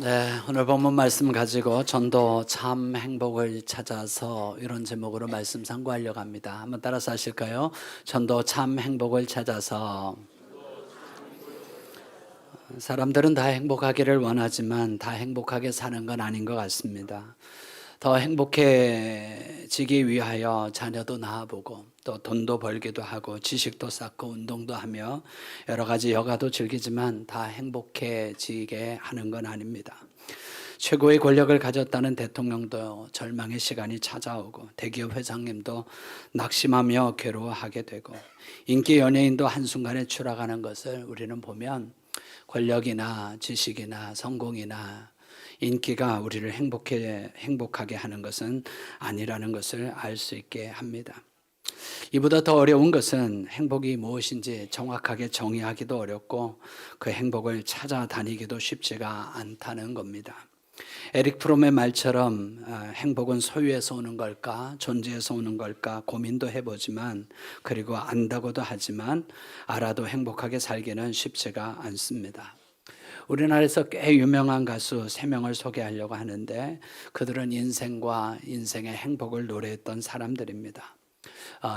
네, 오늘 본문 말씀 가지고 전도 참 행복을 찾아서 이런 제목으로 말씀 상고하려고 합니다. 한번 따라서 하실까요? 전도 참 행복을 찾아서. 사람들은 다 행복하기를 원하지만 다 행복하게 사는 건 아닌 것 같습니다. 더 행복해지기 위하여 자녀도 낳아보고 또 돈도 벌기도 하고 지식도 쌓고 운동도 하며 여러 가지 여가도 즐기지만 다 행복해지게 하는 건 아닙니다. 최고의 권력을 가졌다는 대통령도 절망의 시간이 찾아오고 대기업 회장님도 낙심하며 괴로워하게 되고 인기 연예인도 한순간에 추락하는 것을 우리는 보면 권력이나 지식이나 성공이나 인기가 우리를 행복하게 하는 것은 아니라는 것을 알 수 있게 합니다. 이보다 더 어려운 것은 행복이 무엇인지 정확하게 정의하기도 어렵고 그 행복을 찾아다니기도 쉽지가 않다는 겁니다. 에릭 프롬의 말처럼 행복은 소유에서 오는 걸까 존재에서 오는 걸까 고민도 해보지만 그리고 안다고도 하지만 알아도 행복하게 살기는 쉽지가 않습니다. 우리나라에서 꽤 유명한 가수 3명을 소개하려고 하는데 그들은 인생과 인생의 행복을 노래했던 사람들입니다.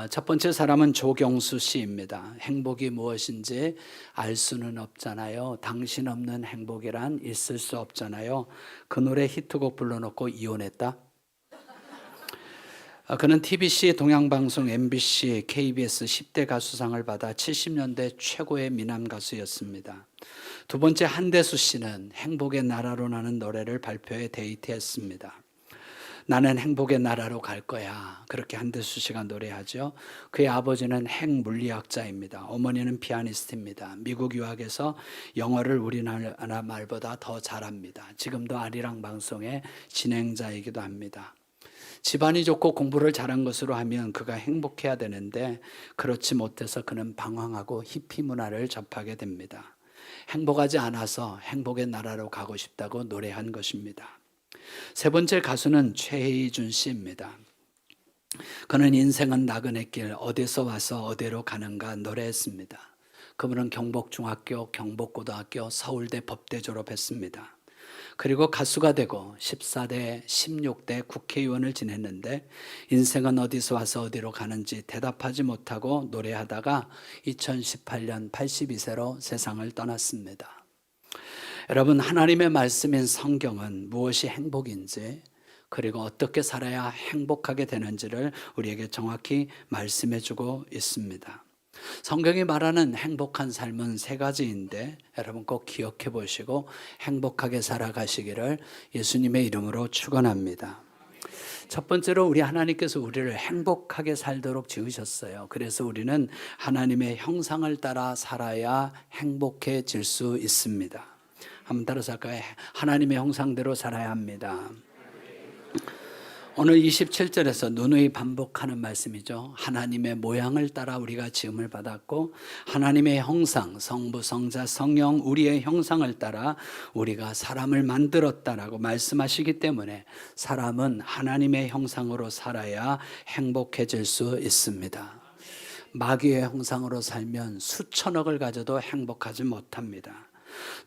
첫 번째 사람은 조경수 씨입니다. 행복이 무엇인지 알 수는 없잖아요. 당신 없는 행복이란 있을 수 없잖아요. 그 노래 히트곡 불러놓고 이혼했다. 그는 TBC, 동양방송, MBC, KBS 10대 가수상을 받아 70년대 최고의 미남 가수였습니다. 두 번째 한대수 씨는 행복의 나라로라는 노래를 발표해 데이트했습니다. 나는 행복의 나라로 갈 거야. 그렇게 한대수 씨가 노래하죠. 그의 아버지는 핵물리학자입니다. 어머니는 피아니스트입니다. 미국 유학에서 영어를 우리나라 말보다 더 잘합니다. 지금도 아리랑 방송의 진행자이기도 합니다. 집안이 좋고 공부를 잘한 것으로 하면 그가 행복해야 되는데 그렇지 못해서 그는 방황하고 히피 문화를 접하게 됩니다. 행복하지 않아서 행복의 나라로 가고 싶다고 노래한 것입니다. 세 번째 가수는 최희준 씨입니다. 그는 인생은 나그네 길 어디서 와서 어디로 가는가 노래했습니다. 그분은 경복중학교, 경복고등학교, 서울대 법대 졸업했습니다. 그리고 가수가 되고 14대, 16대 국회의원을 지냈는데 인생은 어디서 와서 어디로 가는지 대답하지 못하고 노래하다가 2018년 82세로 세상을 떠났습니다. 여러분, 하나님의 말씀인 성경은 무엇이 행복인지 그리고 어떻게 살아야 행복하게 되는지를 우리에게 정확히 말씀해 주고 있습니다. 성경이 말하는 행복한 삶은 3가지인데 여러분 꼭 기억해 보시고 행복하게 살아가시기를 예수님의 이름으로 축원합니다. 첫 번째로 우리 하나님께서 우리를 행복하게 살도록 지으셨어요. 그래서 우리는 하나님의 형상을 따라 살아야 행복해질 수 있습니다. 한번 따라서 할까요? 하나님의 형상대로 살아야 합니다. 오늘 27절에서 누누이 반복하는 말씀이죠. 하나님의 모양을 따라 우리가 지음을 받았고 하나님의 형상, 성부, 성자, 성령 우리의 형상을 따라 우리가 사람을 만들었다라고 말씀하시기 때문에 사람은 하나님의 형상으로 살아야 행복해질 수 있습니다. 마귀의 형상으로 살면 수천억을 가져도 행복하지 못합니다.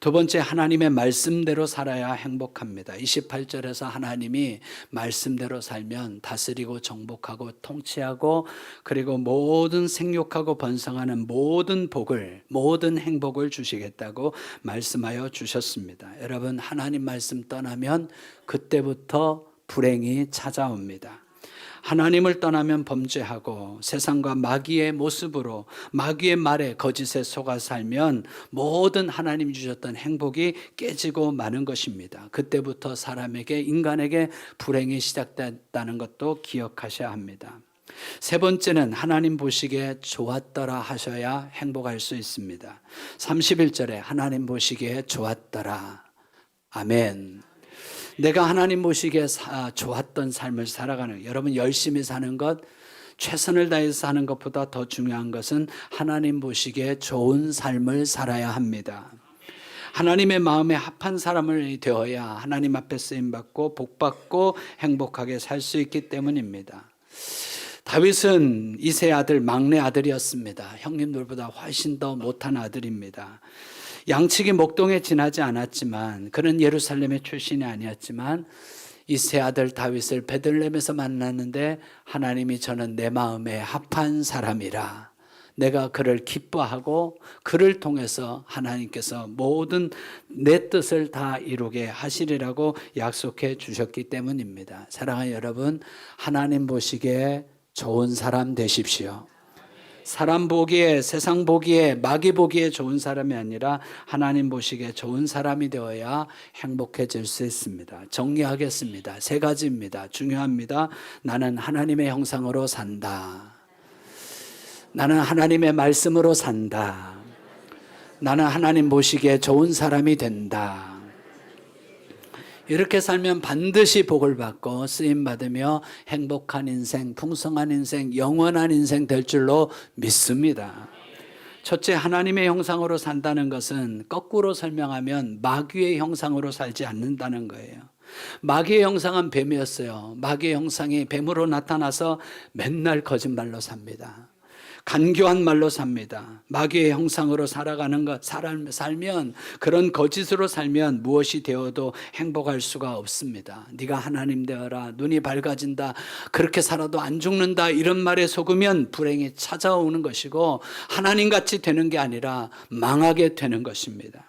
두 번째, 하나님의 말씀대로 살아야 행복합니다. 28절에서 하나님이 말씀대로 살면 다스리고 정복하고 통치하고 그리고 모든 생육하고 번성하는 모든 복을, 모든 행복을 주시겠다고 말씀하여 주셨습니다. 여러분, 하나님 말씀 떠나면 그때부터 불행이 찾아옵니다. 하나님을 떠나면 범죄하고 세상과 마귀의 모습으로 마귀의 말에 거짓에 속아 살면 모든 하나님이 주셨던 행복이 깨지고 마는 것입니다. 그때부터 사람에게 인간에게 불행이 시작됐다는 것도 기억하셔야 합니다. 세 번째는 하나님 보시기에 좋았더라 하셔야 행복할 수 있습니다. 31절에 하나님 보시기에 좋았더라. 아멘. 내가 하나님 보시기에 좋았던 삶을 살아가는, 여러분 열심히 사는 것, 최선을 다해서 사는 것보다 더 중요한 것은 하나님 보시기에 좋은 삶을 살아야 합니다. 하나님의 마음에 합한 사람을 되어야 하나님 앞에 쓰임받고 복받고 행복하게 살 수 있기 때문입니다. 다윗은 이세 아들 막내 아들이었습니다. 형님들보다 훨씬 더 못한 아들입니다. 양치기 목동에 지나지 않았지만 그는 예루살렘의 출신이 아니었지만 이세 아들 다윗을 베들레헴에서 만났는데 하나님이 저는 내 마음에 합한 사람이라, 내가 그를 기뻐하고 그를 통해서 하나님께서 모든 내 뜻을 다 이루게 하시리라고 약속해 주셨기 때문입니다. 사랑하는 여러분, 하나님 보시기에 좋은 사람 되십시오. 사람 보기에, 세상 보기에, 마귀 보기에 좋은 사람이 아니라 하나님 보시기에 좋은 사람이 되어야 행복해질 수 있습니다. 정리하겠습니다. 세 가지입니다. 중요합니다. 나는 하나님의 형상으로 산다. 나는 하나님의 말씀으로 산다. 나는 하나님 보시기에 좋은 사람이 된다. 이렇게 살면 반드시 복을 받고 쓰임받으며 행복한 인생, 풍성한 인생, 영원한 인생 될 줄로 믿습니다. 첫째, 하나님의 형상으로 산다는 것은 거꾸로 설명하면 마귀의 형상으로 살지 않는다는 거예요. 마귀의 형상은 뱀이었어요. 마귀의 형상이 뱀으로 나타나서 맨날 거짓말로 삽니다. 간교한 말로 삽니다. 마귀의 형상으로 살아가는 것, 살면, 그런 거짓으로 살면 무엇이 되어도 행복할 수가 없습니다. 네가 하나님 되어라, 눈이 밝아진다, 그렇게 살아도 안 죽는다, 이런 말에 속으면 불행이 찾아오는 것이고 하나님같이 되는 게 아니라 망하게 되는 것입니다.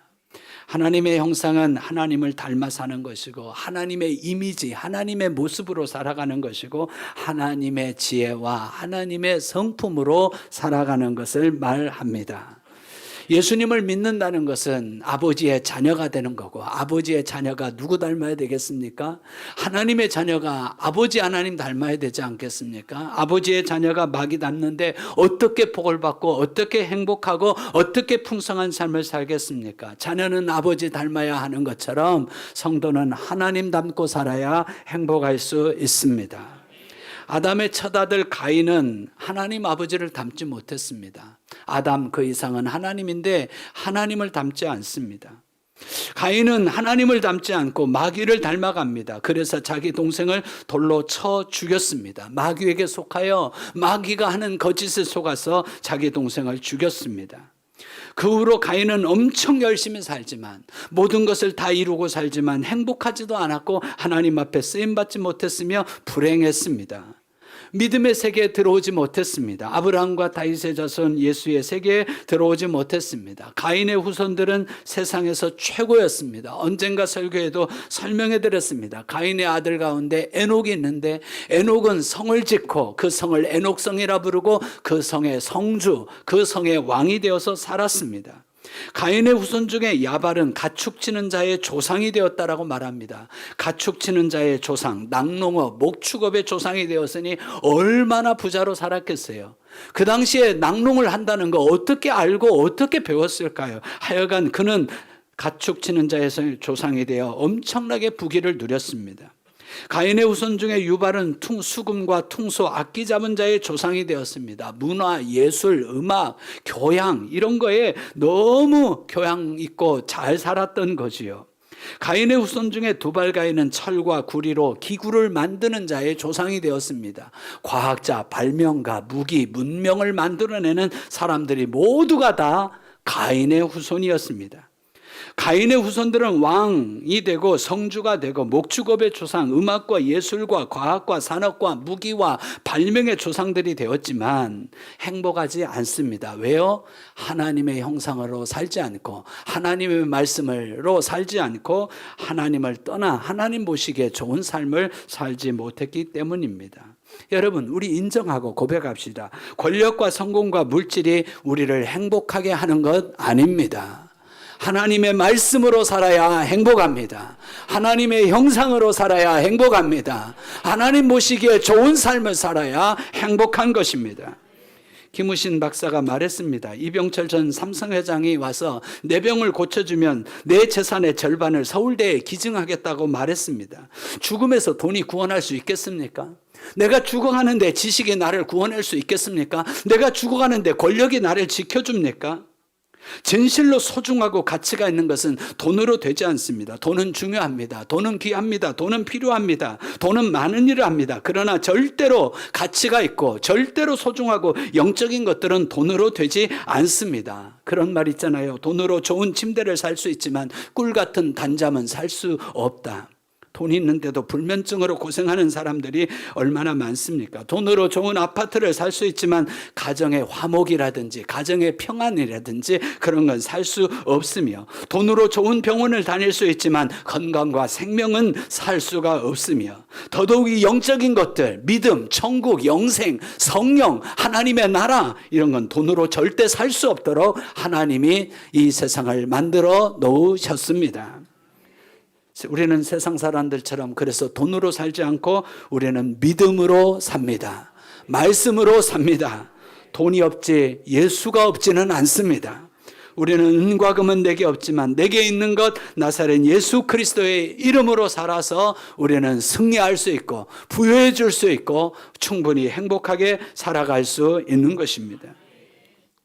하나님의 형상은 하나님을 닮아 사는 것이고 하나님의 이미지, 하나님의 모습으로 살아가는 것이고 하나님의 지혜와 하나님의 성품으로 살아가는 것을 말합니다. 예수님을 믿는다는 것은 아버지의 자녀가 되는 거고, 아버지의 자녀가 누구 닮아야 되겠습니까? 하나님의 자녀가 아버지 하나님 닮아야 되지 않겠습니까? 아버지의 자녀가 마귀 닮는데 어떻게 복을 받고 어떻게 행복하고 어떻게 풍성한 삶을 살겠습니까? 자녀는 아버지 닮아야 하는 것처럼 성도는 하나님 닮고 살아야 행복할 수 있습니다. 아담의 첫아들 가인은 하나님 아버지를 닮지 못했습니다. 아담 그 이상은 하나님인데 하나님을 닮지 않습니다. 가인은 하나님을 닮지 않고 마귀를 닮아갑니다. 그래서 자기 동생을 돌로 쳐 죽였습니다. 마귀에게 속하여 마귀가 하는 거짓에 속아서 자기 동생을 죽였습니다. 그 후로 가인은 엄청 열심히 살지만, 모든 것을 다 이루고 살지만 행복하지도 않았고 하나님 앞에 쓰임받지 못했으며 불행했습니다. 믿음의 세계에 들어오지 못했습니다. 아브라함과 다윗의 자손 예수의 세계에 들어오지 못했습니다. 가인의 후손들은 세상에서 최고였습니다. 언젠가 설교에도 설명해 드렸습니다. 가인의 아들 가운데 에녹이 있는데 에녹은 성을 짓고 그 성을 에녹성이라 부르고 그 성의 성주, 그 성의 왕이 되어서 살았습니다. 가인의 후손 중에 야발은 가축치는 자의 조상이 되었다라고 말합니다. 가축치는 자의 조상, 낙농업, 목축업의 조상이 되었으니 얼마나 부자로 살았겠어요. 그 당시에 낙농을 한다는 거 어떻게 알고 어떻게 배웠을까요? 하여간 그는 가축치는 자의 조상이 되어 엄청나게 부귀를 누렸습니다. 가인의 후손 중에 유발은 수금과 퉁소, 악기 잡은 자의 조상이 되었습니다. 문화, 예술, 음악, 교양 이런 거에 너무 교양 있고 잘 살았던 거지요. 가인의 후손 중에 두발가인은 철과 구리로 기구를 만드는 자의 조상이 되었습니다. 과학자, 발명가, 무기, 문명을 만들어내는 사람들이 모두가 다 가인의 후손이었습니다. 가인의 후손들은 왕이 되고 성주가 되고 목축업의 조상, 음악과 예술과 과학과 산업과 무기와 발명의 조상들이 되었지만 행복하지 않습니다. 왜요? 하나님의 형상으로 살지 않고 하나님의 말씀으로 살지 않고 하나님을 떠나 하나님 보시기에 좋은 삶을 살지 못했기 때문입니다. 여러분, 우리 인정하고 고백합시다. 권력과 성공과 물질이 우리를 행복하게 하는 것 아닙니다. 하나님의 말씀으로 살아야 행복합니다. 하나님의 형상으로 살아야 행복합니다. 하나님 보시기에 좋은 삶을 살아야 행복한 것입니다. 김우신 박사가 말했습니다. 이병철 전 삼성회장이 와서 내 병을 고쳐주면 내 재산의 절반을 서울대에 기증하겠다고 말했습니다. 죽음에서 돈이 구원할 수 있겠습니까? 내가 죽어가는데 지식이 나를 구원할 수 있겠습니까? 내가 죽어가는데 권력이 나를 지켜줍니까? 진실로 소중하고 가치가 있는 것은 돈으로 되지 않습니다. 돈은 중요합니다. 돈은 귀합니다. 돈은 필요합니다. 돈은 많은 일을 합니다. 그러나 절대로 가치가 있고 절대로 소중하고 영적인 것들은 돈으로 되지 않습니다. 그런 말 있잖아요. 돈으로 좋은 침대를 살 수 있지만 꿀 같은 단잠은 살 수 없다. 돈이 있는데도 불면증으로 고생하는 사람들이 얼마나 많습니까? 돈으로 좋은 아파트를 살 수 있지만 가정의 화목이라든지 가정의 평안이라든지 그런 건 살 수 없으며, 돈으로 좋은 병원을 다닐 수 있지만 건강과 생명은 살 수가 없으며, 더더욱이 영적인 것들, 믿음, 천국, 영생, 성령, 하나님의 나라, 이런 건 돈으로 절대 살 수 없도록 하나님이 이 세상을 만들어 놓으셨습니다. 우리는 세상 사람들처럼 그래서 돈으로 살지 않고 우리는 믿음으로 삽니다. 말씀으로 삽니다. 돈이 없지 예수가 없지는 않습니다. 우리는 은과 금은 내게 없지만 내게 있는 것 나사렛 예수 그리스도의 이름으로 살아서 우리는 승리할 수 있고 부유해질 수 있고 충분히 행복하게 살아갈 수 있는 것입니다.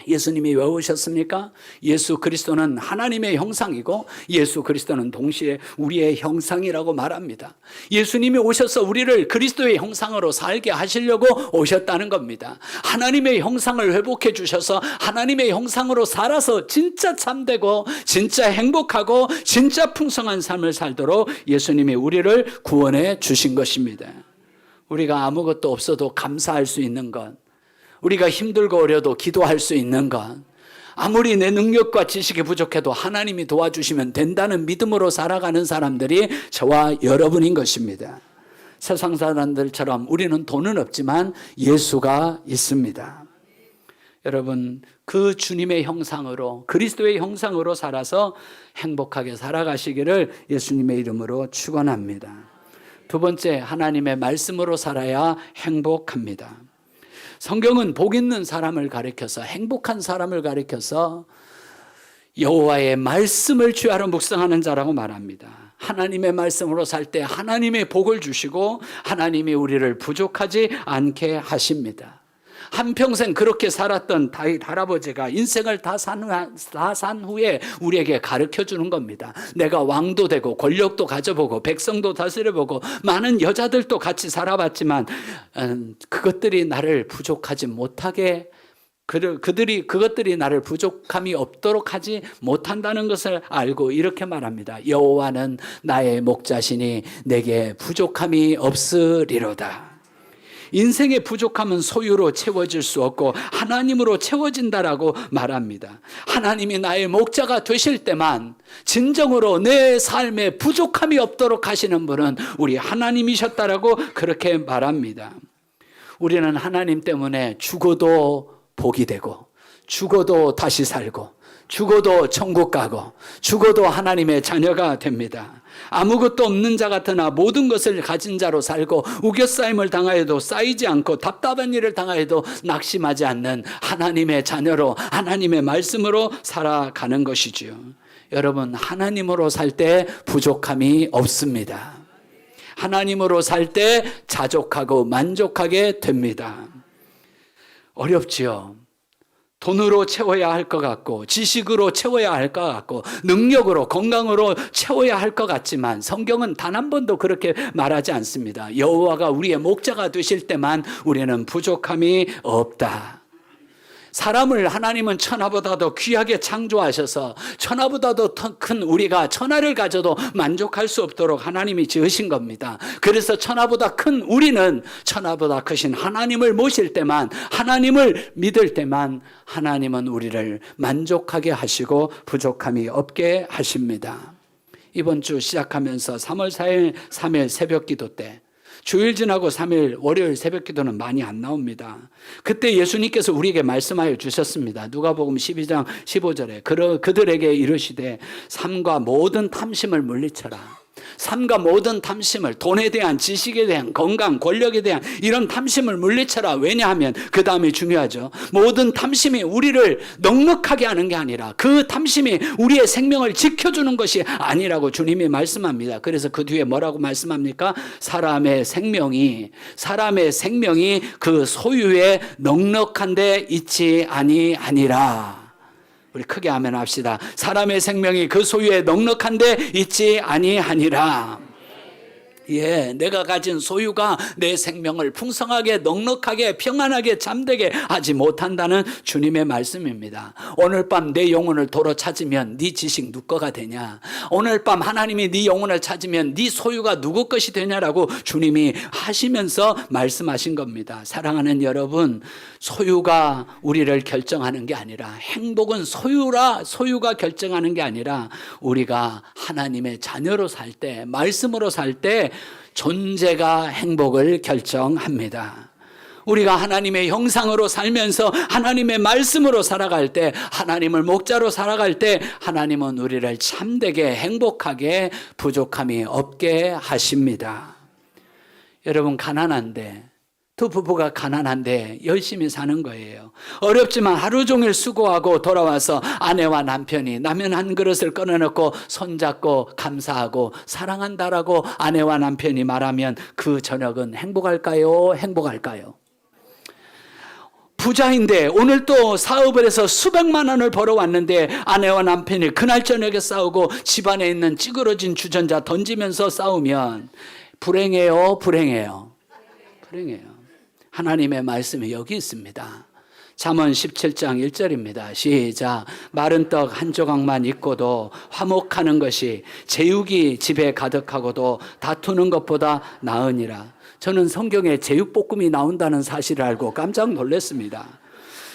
예수님이 왜 오셨습니까? 예수 그리스도는 하나님의 형상이고 예수 그리스도는 동시에 우리의 형상이라고 말합니다. 예수님이 오셔서 우리를 그리스도의 형상으로 살게 하시려고 오셨다는 겁니다. 하나님의 형상을 회복해 주셔서 하나님의 형상으로 살아서 진짜 참되고 진짜 행복하고 진짜 풍성한 삶을 살도록 예수님이 우리를 구원해 주신 것입니다. 우리가 아무것도 없어도 감사할 수 있는 것, 우리가 힘들고 어려도 기도할 수 있는 것, 아무리 내 능력과 지식이 부족해도 하나님이 도와주시면 된다는 믿음으로 살아가는 사람들이 저와 여러분인 것입니다. 세상 사람들처럼 우리는 돈은 없지만 예수가 있습니다. 여러분, 그 주님의 형상으로, 그리스도의 형상으로 살아서 행복하게 살아가시기를 예수님의 이름으로 축원합니다. 두 번째, 하나님의 말씀으로 살아야 행복합니다. 성경은 복 있는 사람을 가리켜서, 행복한 사람을 가리켜서 여호와의 말씀을 주야로 묵상하는 자라고 말합니다. 하나님의 말씀으로 살 때 하나님의 복을 주시고 하나님이 우리를 부족하지 않게 하십니다. 한평생 그렇게 살았던 다윗 할아버지가 인생을 다 산 후에 우리에게 가르쳐 주는 겁니다. 내가 왕도 되고 권력도 가져보고 백성도 다스려보고 많은 여자들도 같이 살아봤지만 그것들이 나를 부족하지 못하게, 그것들이 나를 부족함이 없도록 하지 못한다는 것을 알고 이렇게 말합니다. 여호와는 나의 목자시니 내게 부족함이 없으리로다. 인생의 부족함은 소유로 채워질 수 없고 하나님으로 채워진다라고 말합니다. 하나님이 나의 목자가 되실 때만 진정으로 내 삶에 부족함이 없도록 하시는 분은 우리 하나님이셨다라고 그렇게 말합니다. 우리는 하나님 때문에 죽어도 복이 되고 죽어도 다시 살고 죽어도 천국 가고 죽어도 하나님의 자녀가 됩니다. 아무것도 없는 자 같으나 모든 것을 가진 자로 살고 우겨싸임을 당하여도 쌓이지 않고 답답한 일을 당하여도 낙심하지 않는 하나님의 자녀로, 하나님의 말씀으로 살아가는 것이지요. 여러분, 하나님으로 살 때 부족함이 없습니다. 하나님으로 살 때 자족하고 만족하게 됩니다. 어렵지요. 돈으로 채워야 할 것 같고 지식으로 채워야 할 것 같고 능력으로, 건강으로 채워야 할 것 같지만 성경은 단 한 번도 그렇게 말하지 않습니다. 여호와가 우리의 목자가 되실 때만 우리는 부족함이 없다. 사람을 하나님은 천하보다도 귀하게 창조하셔서 천하보다도 더 큰 우리가 천하를 가져도 만족할 수 없도록 하나님이 지으신 겁니다. 그래서 천하보다 큰 우리는 천하보다 크신 하나님을 모실 때만, 하나님을 믿을 때만 하나님은 우리를 만족하게 하시고 부족함이 없게 하십니다. 이번 주 시작하면서 3월 4일 3일 새벽 기도 때, 주일 지나고 3일 월요일 새벽 기도는 많이 안 나옵니다. 그때 예수님께서 우리에게 말씀하여 주셨습니다. 누가복음 12장 15절에 그들에게 이르시되 삶과 모든 탐심을 물리쳐라. 삶과 모든 탐심을, 돈에 대한, 지식에 대한, 건강, 권력에 대한 이런 탐심을 물리쳐라. 왜냐하면 그 다음이 중요하죠. 모든 탐심이 우리를 넉넉하게 하는 게 아니라 그 탐심이 우리의 생명을 지켜주는 것이 아니라고 주님이 말씀합니다. 그래서 그 뒤에 뭐라고 말씀합니까? 사람의 생명이 그 소유에 넉넉한 데 있지 아니하니라. 우리 크게 아멘 합시다. 사람의 생명이 그 소유에 넉넉한데 있지 아니하니라. 예, 내가 가진 소유가 내 생명을 풍성하게 넉넉하게 평안하게 잠들게 하지 못한다는 주님의 말씀입니다. 오늘 밤 내 영혼을 도로 찾으면 네 지식 누구 거가 되냐? 오늘 밤 하나님이 네 영혼을 찾으면 네 소유가 누구 것이 되냐라고 주님이 하시면서 말씀하신 겁니다. 사랑하는 여러분, 소유가 우리를 결정하는 게 아니라, 행복은 소유가 결정하는 게 아니라, 우리가 하나님의 자녀로 살 때, 말씀으로 살 때 존재가 행복을 결정합니다. 우리가 하나님의 형상으로 살면서 하나님의 말씀으로 살아갈 때, 하나님을 목자로 살아갈 때, 하나님은 우리를 참되게 행복하게 부족함이 없게 하십니다. 여러분, 가난한데, 두 부부가 가난한데 열심히 사는 거예요. 어렵지만 하루 종일 수고하고 돌아와서 아내와 남편이 라면 한 그릇을 꺼내놓고 손잡고 감사하고 사랑한다라고 아내와 남편이 말하면 그 저녁은 행복할까요? 행복할까요? 부자인데 오늘 또 사업을 해서 수백만 원을 벌어왔는데 아내와 남편이 그날 저녁에 싸우고 집안에 있는 찌그러진 주전자 던지면서 싸우면 불행해요? 불행해요? 불행해요. 하나님의 말씀이 여기 있습니다. 잠언 17장 1절입니다. 시작. 마른 떡 한 조각만 있고도 화목하는 것이 제육이 집에 가득하고도 다투는 것보다 나으니라. 저는 성경에 제육볶음이 나온다는 사실을 알고 깜짝 놀랐습니다.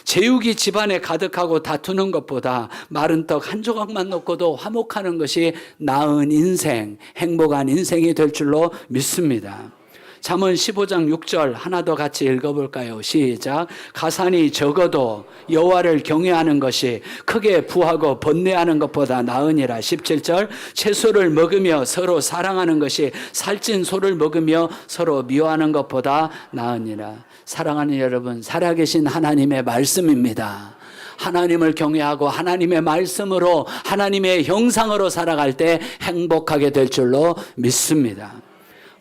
제육이 집안에 가득하고 다투는 것보다 마른 떡 한 조각만 놓고도 화목하는 것이 나은 인생, 행복한 인생이 될 줄로 믿습니다. 잠언 15장 6절 하나 더 같이 읽어볼까요? 시작. 가산이 적어도 여호와를 경외하는 것이 크게 부하고 번뇌하는 것보다 나으니라. 17절 채소를 먹으며 서로 사랑하는 것이 살찐 소를 먹으며 서로 미워하는 것보다 나으니라. 사랑하는 여러분, 살아계신 하나님의 말씀입니다. 하나님을 경외하고 하나님의 말씀으로 하나님의 형상으로 살아갈 때 행복하게 될 줄로 믿습니다.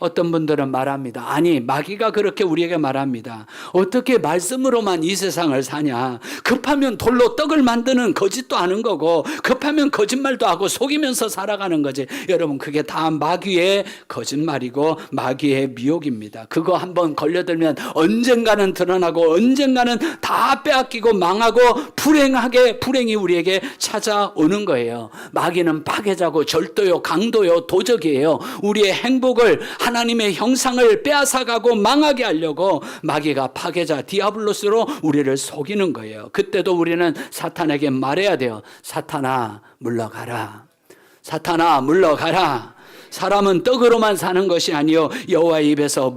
어떤 분들은 말합니다. 아니, 마귀가 그렇게 우리에게 말합니다. 어떻게 말씀으로만 이 세상을 사냐? 급하면 돌로 떡을 만드는 거짓도 하는 거고, 급하면 거짓말도 하고 속이면서 살아가는 거지. 여러분, 그게 다 마귀의 거짓말이고 마귀의 미혹입니다. 그거 한번 걸려들면 언젠가는 드러나고 언젠가는 다 빼앗기고 망하고 불행이 우리에게 찾아오는 거예요. 마귀는 파괴자고 절도요, 강도요, 도적이에요. 우리의 행복을 하나님의 형상을 빼앗아가고 망하게 하려고 마귀가 파괴자 디아블로스로 우리를 속이는 거예요. 그때도 우리는 사탄에게 말해야 돼요. 사탄아 물러가라. 사탄아 물러가라. 사람은 떡으로만 사는 것이 아니요 여호와의 입에서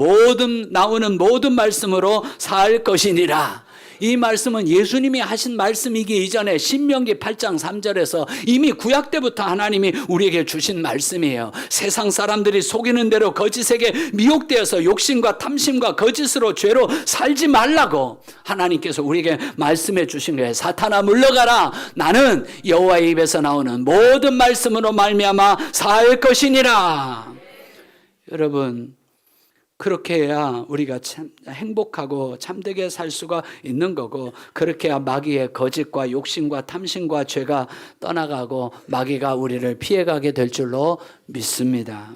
나오는 모든 말씀으로 살 것이니라. 이 말씀은 예수님이 하신 말씀이기 이전에 신명기 8장 3절에서 이미 구약 때부터 하나님이 우리에게 주신 말씀이에요. 세상 사람들이 속이는 대로 거짓에게 미혹되어서 욕심과 탐심과 거짓으로 죄로 살지 말라고 하나님께서 우리에게 말씀해 주신 거예요. 사탄아 물러가라. 나는 여호와의 입에서 나오는 모든 말씀으로 말미암아 살 것이니라. 여러분, 그렇게 해야 우리가 참 행복하고 참되게 살 수가 있는 거고, 그렇게 해야 마귀의 거짓과 욕심과 탐심과 죄가 떠나가고 마귀가 우리를 피해가게 될 줄로 믿습니다.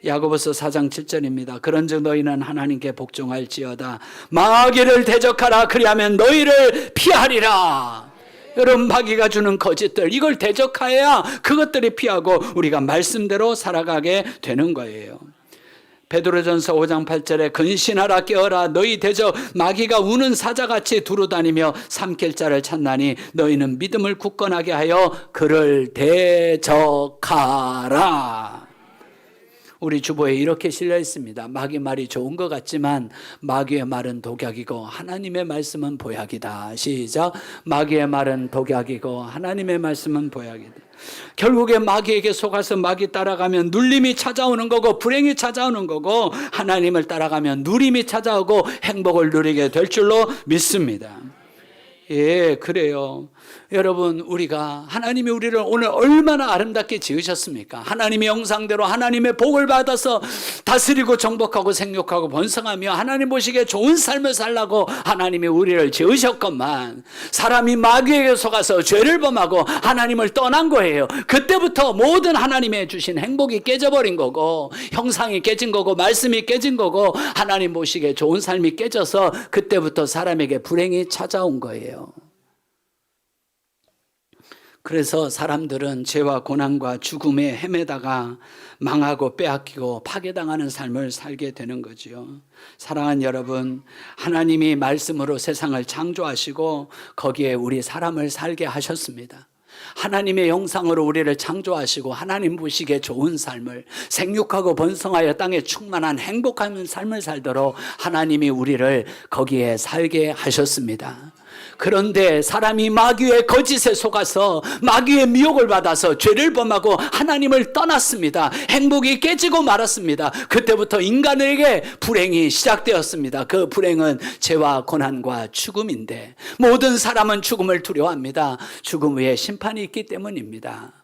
야고보서 4장 7절입니다. 그런즉 너희는 하나님께 복종할지어다. 마귀를 대적하라. 그리하면 너희를 피하리라. 여러분, 마귀가 주는 거짓들, 이걸 대적하여야 그것들이 피하고 우리가 말씀대로 살아가게 되는 거예요. 베드로전서 5장 8절에 근신하라 깨어라 너희 대적 마귀가 우는 사자같이 두루다니며 삼킬 자를 찾나니 너희는 믿음을 굳건하게 하여 그를 대적하라. 우리 주보에 이렇게 실려 있습니다. 마귀 말이 좋은 것 같지만 마귀의 말은 독약이고 하나님의 말씀은 보약이다. 시작. 마귀의 말은 독약이고 하나님의 말씀은 보약이다. 결국에 마귀에게 속아서 마귀 따라가면 눌림이 찾아오는 거고 불행이 찾아오는 거고, 하나님을 따라가면 누림이 찾아오고 행복을 누리게 될 줄로 믿습니다. 예, 그래요. 여러분, 우리가 하나님이 우리를 오늘 얼마나 아름답게 지으셨습니까? 하나님의 형상대로 하나님의 복을 받아서 다스리고 정복하고 생육하고 번성하며 하나님 보시기에 좋은 삶을 살라고 하나님이 우리를 지으셨건만, 사람이 마귀에게 속아서 죄를 범하고 하나님을 떠난 거예요. 그때부터 모든 하나님의 주신 행복이 깨져버린 거고, 형상이 깨진 거고, 말씀이 깨진 거고, 하나님 보시기에 좋은 삶이 깨져서 그때부터 사람에게 불행이 찾아온 거예요. 그래서 사람들은 죄와 고난과 죽음에 헤매다가 망하고 빼앗기고 파괴당하는 삶을 살게 되는 거지요. 사랑하는 여러분, 하나님이 말씀으로 세상을 창조하시고 거기에 우리 사람을 살게 하셨습니다. 하나님의 형상으로 우리를 창조하시고 하나님 보시기에 좋은 삶을, 생육하고 번성하여 땅에 충만한 행복한 삶을 살도록 하나님이 우리를 거기에 살게 하셨습니다. 그런데 사람이 마귀의 거짓에 속아서 마귀의 미혹을 받아서 죄를 범하고 하나님을 떠났습니다. 행복이 깨지고 말았습니다. 그때부터 인간에게 불행이 시작되었습니다. 그 불행은 죄와 고난과 죽음인데, 모든 사람은 죽음을 두려워합니다. 죽음 후에 심판이 있기 때문입니다.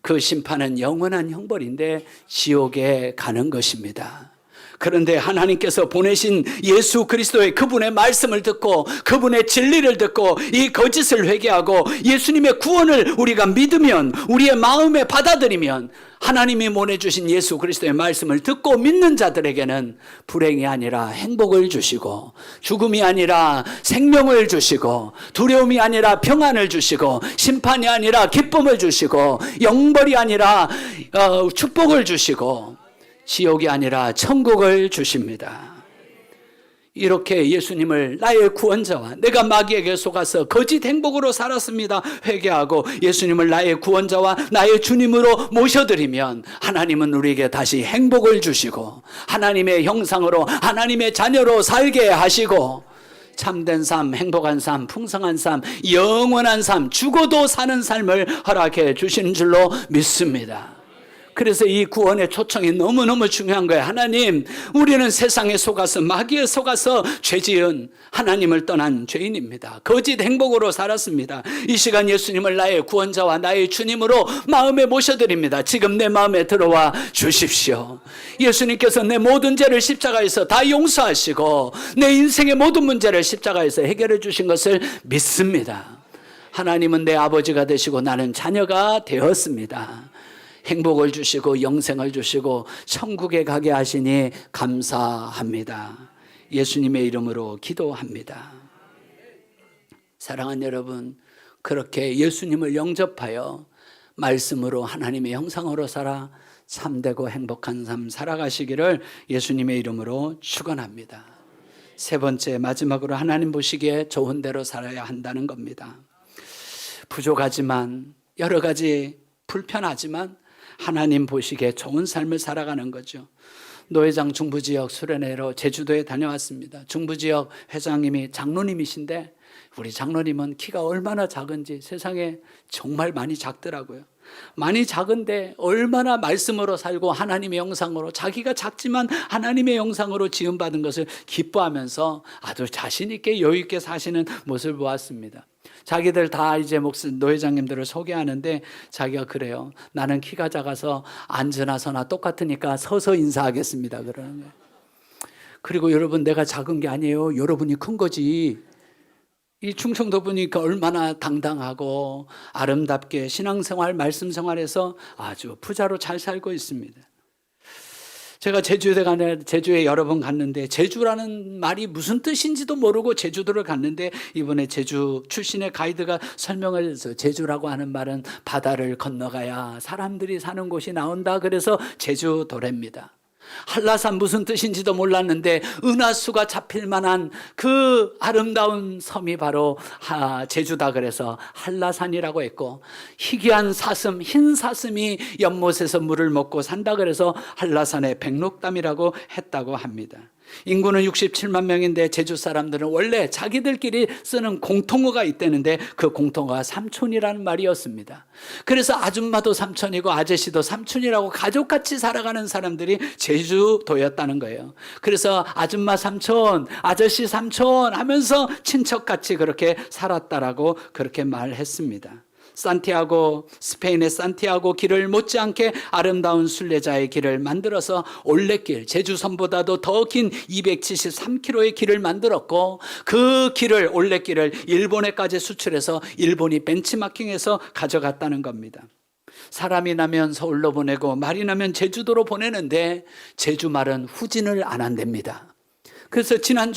그 심판은 영원한 형벌인데 지옥에 가는 것입니다. 그런데 하나님께서 보내신 예수 그리스도의 그분의 말씀을 듣고 그분의 진리를 듣고 이 거짓을 회개하고 예수님의 구원을 우리가 믿으면, 우리의 마음에 받아들이면, 하나님이 보내주신 예수 그리스도의 말씀을 듣고 믿는 자들에게는 불행이 아니라 행복을 주시고, 죽음이 아니라 생명을 주시고, 두려움이 아니라 평안을 주시고, 심판이 아니라 기쁨을 주시고, 영벌이 아니라 축복을 주시고, 지옥이 아니라 천국을 주십니다. 이렇게 예수님을 나의 구원자와, 내가 마귀에게 속아서 거짓 행복으로 살았습니다, 회개하고 예수님을 나의 구원자와 나의 주님으로 모셔드리면 하나님은 우리에게 다시 행복을 주시고 하나님의 형상으로 하나님의 자녀로 살게 하시고 참된 삶, 행복한 삶, 풍성한 삶, 영원한 삶, 죽어도 사는 삶을 허락해 주시는 줄로 믿습니다. 그래서 이 구원의 초청이 너무너무 중요한 거예요. 하나님, 우리는 세상에 속아서, 마귀에 속아서 죄지은 하나님을 떠난 죄인입니다. 거짓 행복으로 살았습니다. 이 시간 예수님을 나의 구원자와 나의 주님으로 마음에 모셔드립니다. 지금 내 마음에 들어와 주십시오. 예수님께서 내 모든 죄를 십자가에서 다 용서하시고 내 인생의 모든 문제를 십자가에서 해결해 주신 것을 믿습니다. 하나님은 내 아버지가 되시고 나는 자녀가 되었습니다. 행복을 주시고 영생을 주시고 천국에 가게 하시니 감사합니다. 예수님의 이름으로 기도합니다. 사랑하는 여러분, 그렇게 예수님을 영접하여 말씀으로 하나님의 형상으로 살아 참되고 행복한 삶 살아가시기를 예수님의 이름으로 축원합니다. 세 번째, 마지막으로 하나님 보시기에 좋은 대로 살아야 한다는 겁니다. 부족하지만, 여러 가지 불편하지만 하나님 보시기에 좋은 삶을 살아가는 거죠. 노회장 중부지역 수련회로 제주도에 다녀왔습니다. 중부지역 회장님이 장로님이신데 우리 장로님은 키가 얼마나 작은지 세상에 정말 많이 작더라고요. 많이 작은데 얼마나 말씀으로 살고 하나님의 형상으로, 자기가 작지만 하나님의 형상으로 지음받은 것을 기뻐하면서 아주 자신 있게 여유 있게 사시는 모습을 보았습니다. 자기들 다 이제 노회장님들을 소개하는데 자기가 그래요. 나는 키가 작아서 앉으나 서나 똑같으니까 서서 인사하겠습니다, 그러는 거예요. 그리고 여러분, 내가 작은 게 아니에요. 여러분이 큰 거지. 이 충청도 보니까 얼마나 당당하고 아름답게 신앙생활, 말씀생활에서 아주 부자로 잘 살고 있습니다. 제가 제주에 여러 번 갔는데 제주라는 말이 무슨 뜻인지도 모르고 제주도를 갔는데 이번에 제주 출신의 가이드가 설명을 해서 제주라고 하는 말은 바다를 건너가야 사람들이 사는 곳이 나온다. 그래서 제주도래입니다. 한라산 무슨 뜻인지도 몰랐는데 은하수가 잡힐 만한 그 아름다운 섬이 바로 제주다. 그래서 한라산이라고 했고, 희귀한 사슴, 흰 사슴이 연못에서 물을 먹고 산다. 그래서 한라산의 백록담이라고 했다고 합니다. 인구는 67만 명인데 제주 사람들은 원래 자기들끼리 쓰는 공통어가 있다는데 그 공통어가 삼촌이라는 말이었습니다. 그래서 아줌마도 삼촌이고 아저씨도 삼촌이라고 가족같이 살아가는 사람들이 제주도였다는 거예요. 그래서 아줌마 삼촌, 아저씨 삼촌 하면서 친척같이 그렇게 살았다라고 그렇게 말했습니다. 산티아고, 스페인의 산티아고 길을 못지않게 아름다운 순례자의 길을 만들어서 올레길, 제주선보다도 더 긴 273km의 길을 만들었고, 그 길을, 올레길을 일본에까지 수출해서 일본이 벤치마킹해서 가져갔다는 겁니다. 사람이 나면 서울로 보내고 말이 나면 제주도로 보내는데 제주 말은 후진을 안 한답니다. 그래서 지난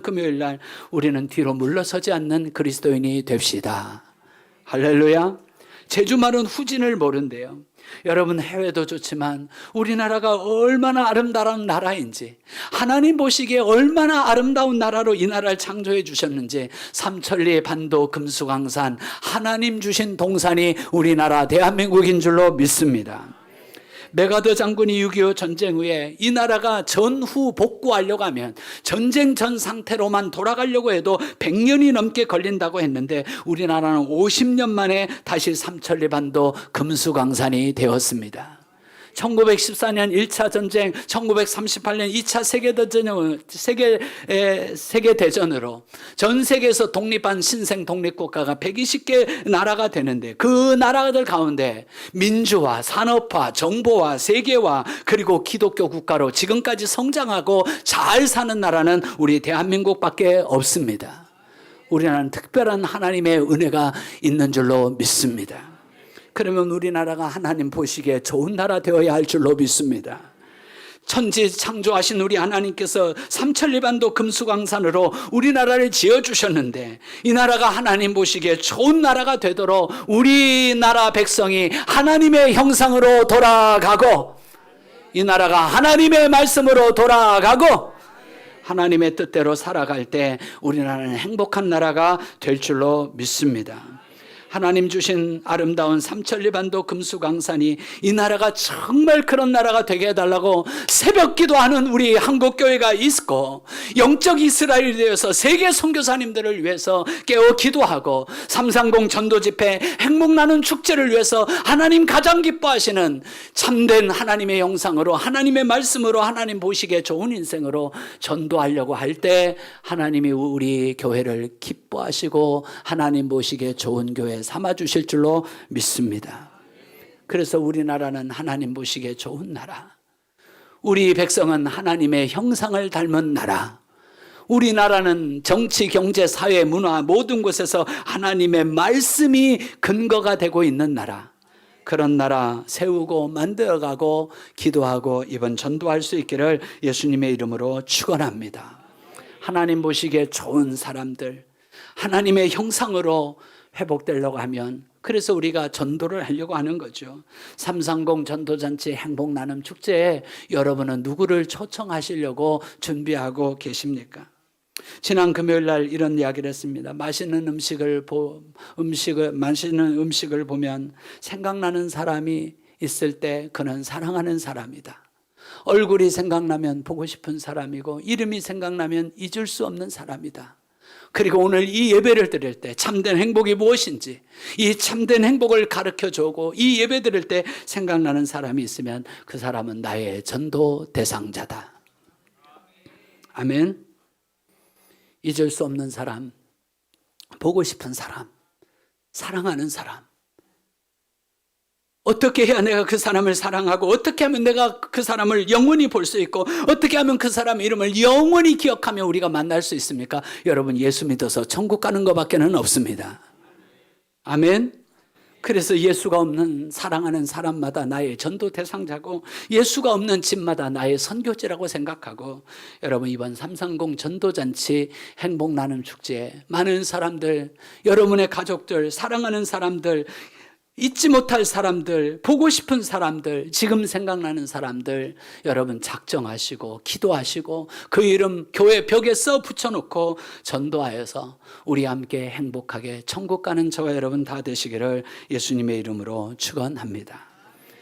금요일 날 우리는 뒤로 물러서지 않는 그리스도인이 됩시다. 할렐루야. 제주 말은 후진을 모른대요. 여러분, 해외도 좋지만 우리나라가 얼마나 아름다운 나라인지, 하나님 보시기에 얼마나 아름다운 나라로 이 나라를 창조해 주셨는지, 삼천리 반도 금수강산, 하나님 주신 동산이 우리나라 대한민국인 줄로 믿습니다. 메가더 장군이 6.25 전쟁 후에 이 나라가 전후 복구하려고 하면, 전쟁 전 상태로만 돌아가려고 해도 100년이 넘게 걸린다고 했는데 우리나라는 50년 만에 다시 삼천리반도 금수강산이 되었습니다. 1914년 1차 전쟁, 1938년 2차 세계대전으로 전 세계에서 독립한 신생 독립국가가 120개 나라가 되는데, 그 나라들 가운데 민주화, 산업화, 정보화, 세계화, 그리고 기독교 국가로 지금까지 성장하고 잘 사는 나라는 우리 대한민국밖에 없습니다. 우리나라는 특별한 하나님의 은혜가 있는 줄로 믿습니다. 그러면 우리나라가 하나님 보시기에 좋은 나라 되어야 할 줄로 믿습니다. 천지 창조하신 우리 하나님께서 삼천리반도 금수강산으로 우리나라를 지어주셨는데, 이 나라가 하나님 보시기에 좋은 나라가 되도록 우리나라 백성이 하나님의 형상으로 돌아가고, 이 나라가 하나님의 말씀으로 돌아가고 하나님의 뜻대로 살아갈 때 우리나라는 행복한 나라가 될 줄로 믿습니다. 하나님 주신 아름다운 삼천리반도 금수강산이 이 나라가 정말 그런 나라가 되게 해달라고 새벽 기도하는 우리 한국교회가 있고, 영적 이스라엘이 되어서 세계 선교사님들을 위해서 깨어 기도하고, 330 전도집회 행복나는 축제를 위해서 하나님 가장 기뻐하시는 참된 하나님의 형상으로, 하나님의 말씀으로, 하나님 보시기에 좋은 인생으로 전도하려고 할 때 하나님이 우리 교회를 기뻐하시고 하나님 보시기에 좋은 교회 삼아주실 줄로 믿습니다. 그래서 우리나라는 하나님 보시기에 좋은 나라, 우리 백성은 하나님의 형상을 닮은 나라, 우리나라는 정치, 경제, 사회, 문화 모든 곳에서 하나님의 말씀이 근거가 되고 있는 나라, 그런 나라 세우고 만들어가고 기도하고 이번 전도할 수 있기를 예수님의 이름으로 축원합니다. 하나님 보시기에 좋은 사람들, 하나님의 형상으로 회복되려고 하면, 그래서 우리가 전도를 하려고 하는 거죠. 330 전도잔치 행복나눔 축제에 여러분은 누구를 초청하시려고 준비하고 계십니까? 지난 금요일 날 이런 이야기를 했습니다. 맛있는 음식을 보면 생각나는 사람이 있을 때 그는 사랑하는 사람이다. 얼굴이 생각나면 보고 싶은 사람이고, 이름이 생각나면 잊을 수 없는 사람이다. 그리고 오늘 이 예배를 드릴 때 참된 행복이 무엇인지, 이 참된 행복을 가르쳐주고 이 예배 드릴 때 생각나는 사람이 있으면 그 사람은 나의 전도 대상자다. 아멘. 잊을 수 없는 사람, 보고 싶은 사람, 사랑하는 사람, 어떻게 해야 내가 그 사람을 사랑하고, 어떻게 하면 내가 그 사람을 영원히 볼 수 있고, 어떻게 하면 그 사람의 이름을 영원히 기억하며 우리가 만날 수 있습니까? 여러분, 예수 믿어서 천국 가는 것밖에는 없습니다. 아멘. 그래서 예수가 없는 사랑하는 사람마다 나의 전도 대상자고, 예수가 없는 집마다 나의 선교지라고 생각하고, 여러분 이번 330 전도잔치 행복나눔 축제에 많은 사람들, 여러분의 가족들, 사랑하는 사람들, 잊지 못할 사람들, 보고 싶은 사람들, 지금 생각나는 사람들 여러분 작정하시고 기도하시고 그 이름 교회 벽에 써 붙여놓고 전도하여서 우리 함께 행복하게 천국 가는 저와 여러분 다 되시기를 예수님의 이름으로 축원합니다.